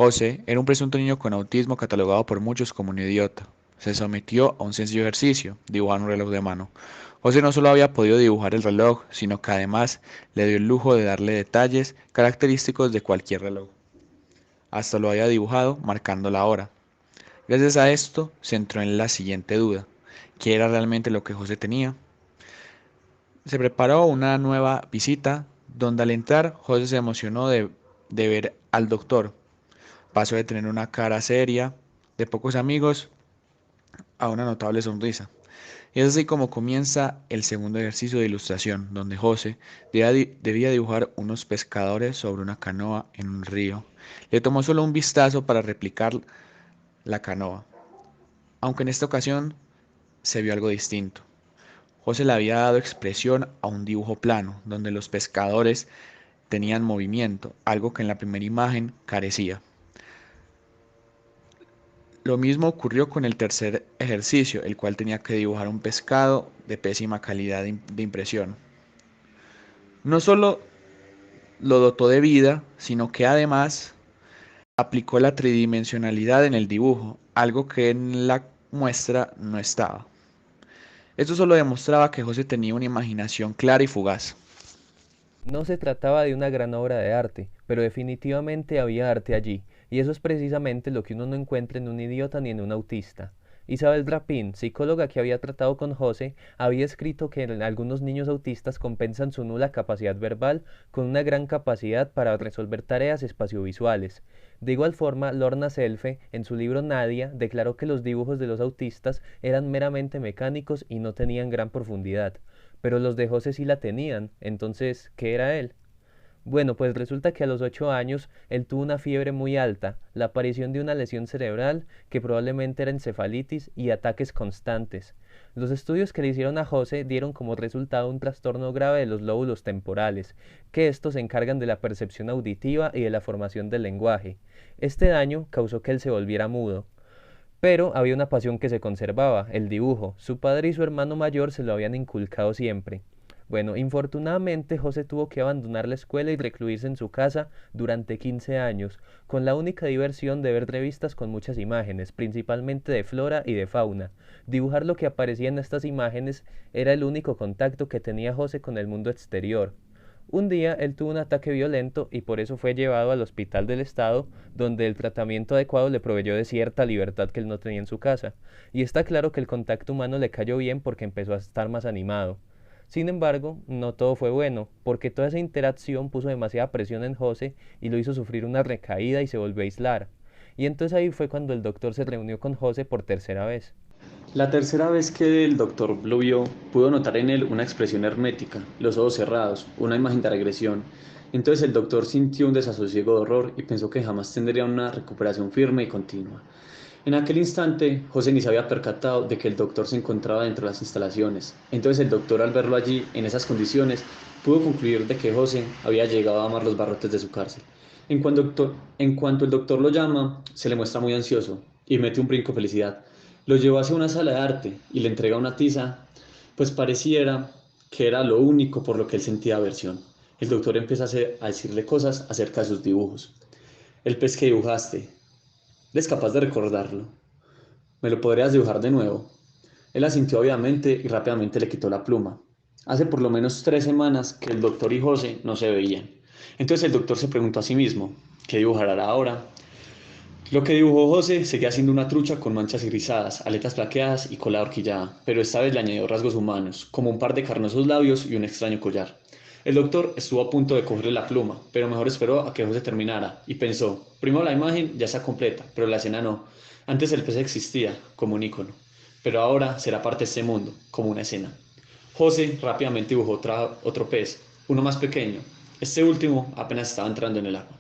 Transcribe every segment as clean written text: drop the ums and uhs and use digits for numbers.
José era un presunto niño con autismo catalogado por muchos como un idiota. Se sometió a un sencillo ejercicio, dibujar un reloj de mano. José no solo había podido dibujar el reloj, sino que además le dio el lujo de darle detalles característicos de cualquier reloj. Hasta lo había dibujado marcando la hora. Gracias a esto, se entró en la siguiente duda. ¿Qué era realmente lo que José tenía? Se preparó una nueva visita, donde al entrar, José se emocionó de ver al doctor. Pasó de tener una cara seria, de pocos amigos, a una notable sonrisa. Y es así como comienza el segundo ejercicio de ilustración, donde José debía dibujar unos pescadores sobre una canoa en un río. Le tomó solo un vistazo para replicar la canoa, aunque en esta ocasión se vio algo distinto. José le había dado expresión a un dibujo plano, donde los pescadores tenían movimiento, algo que en la primera imagen carecía. Lo mismo ocurrió con el tercer ejercicio, el cual tenía que dibujar un pescado de pésima calidad de impresión. No solo lo dotó de vida, sino que además aplicó la tridimensionalidad en el dibujo, algo que en la muestra no estaba. Esto solo demostraba que José tenía una imaginación clara y fugaz. No se trataba de una gran obra de arte, pero definitivamente había arte allí, y eso es precisamente lo que uno no encuentra en un idiota ni en un autista. Isabel Rapin, psicóloga que había tratado con José, había escrito que en algunos niños autistas compensan su nula capacidad verbal con una gran capacidad para resolver tareas espaciovisuales. De igual forma, Lorna Selfe, en su libro Nadia, declaró que los dibujos de los autistas eran meramente mecánicos y no tenían gran profundidad. Pero los de José sí la tenían, entonces, ¿qué era él? Bueno, pues resulta que a los 8 años él tuvo una fiebre muy alta, la aparición de una lesión cerebral que probablemente era encefalitis y ataques constantes. Los estudios que le hicieron a José dieron como resultado un trastorno grave de los lóbulos temporales, que estos se encargan de la percepción auditiva y de la formación del lenguaje. Este daño causó que él se volviera mudo. Pero había una pasión que se conservaba, el dibujo. Su padre y su hermano mayor se lo habían inculcado siempre. Bueno, infortunadamente José tuvo que abandonar la escuela y recluirse en su casa durante 15 años, con la única diversión de ver revistas con muchas imágenes, principalmente de flora y de fauna. Dibujar lo que aparecía en estas imágenes era el único contacto que tenía José con el mundo exterior. Un día él tuvo un ataque violento y por eso fue llevado al hospital del estado, donde el tratamiento adecuado le proveyó de cierta libertad que él no tenía en su casa. Y está claro que el contacto humano le cayó bien porque empezó a estar más animado. Sin embargo, no todo fue bueno, porque toda esa interacción puso demasiada presión en José y lo hizo sufrir una recaída y se volvió a aislar. Y entonces ahí fue cuando el doctor se reunió con José por tercera vez. La tercera vez que el doctor lo vio, pudo notar en él una expresión hermética, los ojos cerrados, una imagen de regresión. Entonces el doctor sintió un desasosiego de horror y pensó que jamás tendría una recuperación firme y continua. En aquel instante, José ni se había percatado de que el doctor se encontraba dentro de las instalaciones. Entonces el doctor, al verlo allí, en esas condiciones, pudo concluir de que José había llegado a amar los barrotes de su cárcel. En cuanto el doctor lo llama, se le muestra muy ansioso y mete un brinco de felicidad. Lo llevó hacia una sala de arte y le entrega una tiza, pues pareciera que era lo único por lo que él sentía aversión. El doctor empieza a decirle cosas acerca de sus dibujos. El pez que dibujaste, ¿eres capaz de recordarlo? ¿Me lo podrías dibujar de nuevo? Él asintió obviamente y rápidamente le quitó la pluma. Hace por lo menos 3 semanas que el doctor y José no se veían. Entonces el doctor se preguntó a sí mismo, ¿qué dibujará ahora? Lo que dibujó José seguía siendo una trucha con manchas irisadas, aletas plaqueadas y cola horquillada, pero esta vez le añadió rasgos humanos, como un par de carnosos labios y un extraño collar. El doctor estuvo a punto de cogerle la pluma, pero mejor esperó a que José terminara y pensó, primero la imagen ya está completa, pero la escena no. Antes el pez existía, como un ícono, pero ahora será parte de este mundo, como una escena. José rápidamente dibujó otro pez, uno más pequeño. Este último apenas estaba entrando en el agua.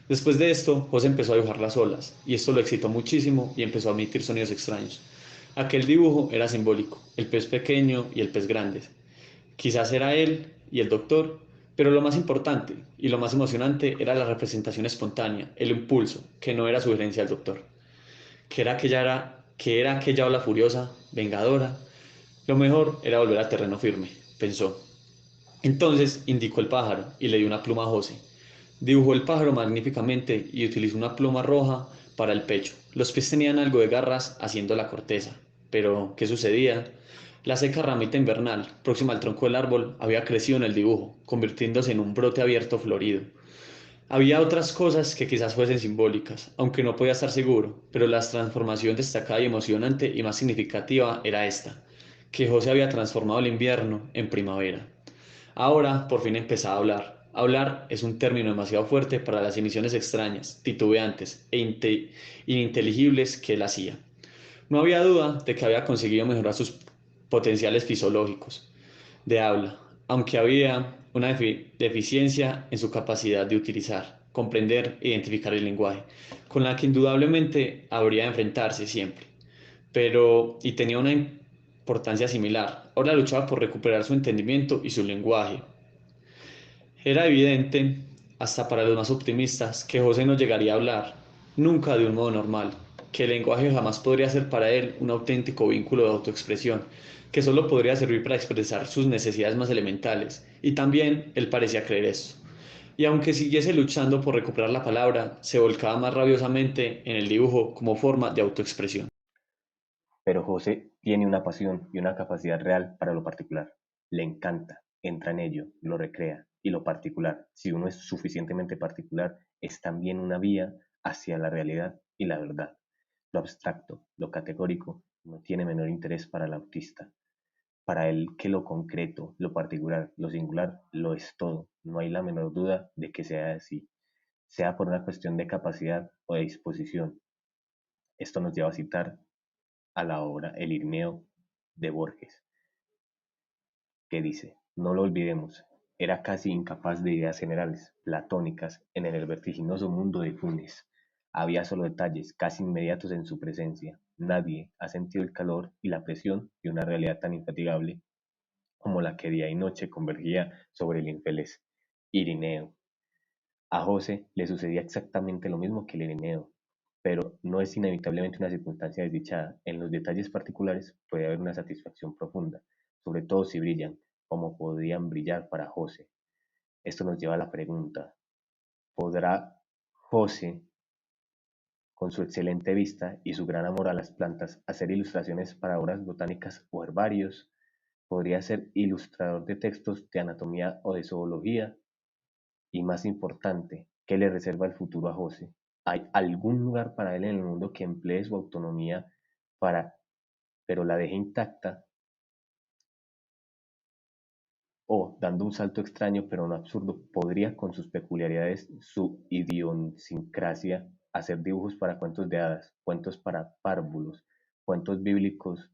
Después de esto, José empezó a dibujar las olas, y esto lo excitó muchísimo y empezó a emitir sonidos extraños. Aquel dibujo era simbólico, el pez pequeño y el pez grande. Quizás era él y el doctor, pero lo más importante y lo más emocionante era la representación espontánea, el impulso, que no era sugerencia del doctor, que era aquella ola furiosa, vengadora. Lo mejor era volver al terreno firme, pensó. Entonces indicó el pájaro y le dio una pluma a José. Dibujó el pájaro magníficamente y utilizó una pluma roja para el pecho. Los pies tenían algo de garras haciendo la corteza. Pero, ¿qué sucedía? La seca ramita invernal, próxima al tronco del árbol, había crecido en el dibujo, convirtiéndose en un brote abierto florido. Había otras cosas que quizás fuesen simbólicas, aunque no podía estar seguro, pero la transformación destacada y emocionante y más significativa era esta, que José había transformado el invierno en primavera. Ahora por fin empezaba a hablar. Hablar es un término demasiado fuerte para las emisiones extrañas, titubeantes e ininteligibles que él hacía. No había duda de que había conseguido mejorar sus potenciales fisiológicos de habla, aunque había una deficiencia en su capacidad de utilizar, comprender e identificar el lenguaje, con la que indudablemente habría de enfrentarse siempre. Pero, y tenía una importancia similar, ahora luchaba por recuperar su entendimiento y su lenguaje. Era evidente, hasta para los más optimistas, que José no llegaría a hablar, nunca de un modo normal, que el lenguaje jamás podría ser para él un auténtico vínculo de autoexpresión, que solo podría servir para expresar sus necesidades más elementales, y también él parecía creer esto. Y aunque siguiese luchando por recuperar la palabra, se volcaba más rabiosamente en el dibujo como forma de autoexpresión. Pero José tiene una pasión y una capacidad real para lo particular. Le encanta, entra en ello, lo recrea. Y lo particular, si uno es suficientemente particular, es también una vía hacia la realidad y la verdad. Lo abstracto, lo categórico, no tiene menor interés para el autista. Para él que lo concreto, lo particular, lo singular, lo es todo. No hay la menor duda de que sea así, sea por una cuestión de capacidad o de disposición. Esto nos lleva a citar a la obra El Irineo de Borges, que dice, no lo olvidemos, era casi incapaz de ideas generales, platónicas, en el vertiginoso mundo de Funes. Había solo detalles, casi inmediatos en su presencia. Nadie ha sentido el calor y la presión de una realidad tan infatigable como la que día y noche convergía sobre el infeliz Irineo. A José le sucedía exactamente lo mismo que el Irineo, pero no es inevitablemente una circunstancia desdichada. En los detalles particulares puede haber una satisfacción profunda, sobre todo si brillan, como podían brillar para José. Esto nos lleva a la pregunta, ¿podrá José, con su excelente vista y su gran amor a las plantas, hacer ilustraciones para obras botánicas o herbarios? ¿Podría ser ilustrador de textos de anatomía o de zoología? Y más importante, ¿qué le reserva el futuro a José? ¿Hay algún lugar para él en el mundo que emplee su autonomía para, pero la deje intacta? O, dando un salto extraño pero no absurdo, podría con sus peculiaridades, su idiosincrasia, hacer dibujos para cuentos de hadas, cuentos para párvulos, cuentos bíblicos,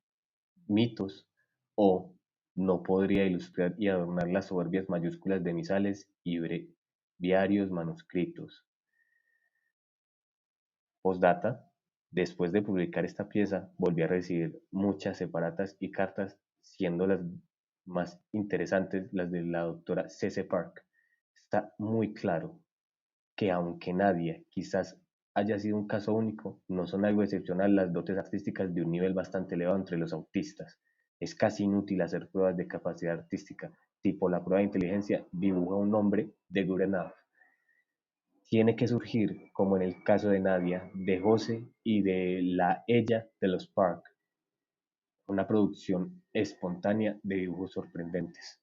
mitos, o no podría ilustrar y adornar las soberbias mayúsculas de misales y breviarios manuscritos. Postdata: después de publicar esta pieza, volví a recibir muchas separatas y cartas, siendo las más interesantes las de la doctora C. C. Park. Está muy claro que aunque Nadia quizás haya sido un caso único, no son algo excepcional las dotes artísticas de un nivel bastante elevado entre los autistas. Es casi inútil hacer pruebas de capacidad artística, tipo la prueba de inteligencia dibuja un nombre de good enough. Tiene que surgir, como en el caso de Nadia, de Jose y de la ella de los Park, una producción espontánea de dibujos sorprendentes.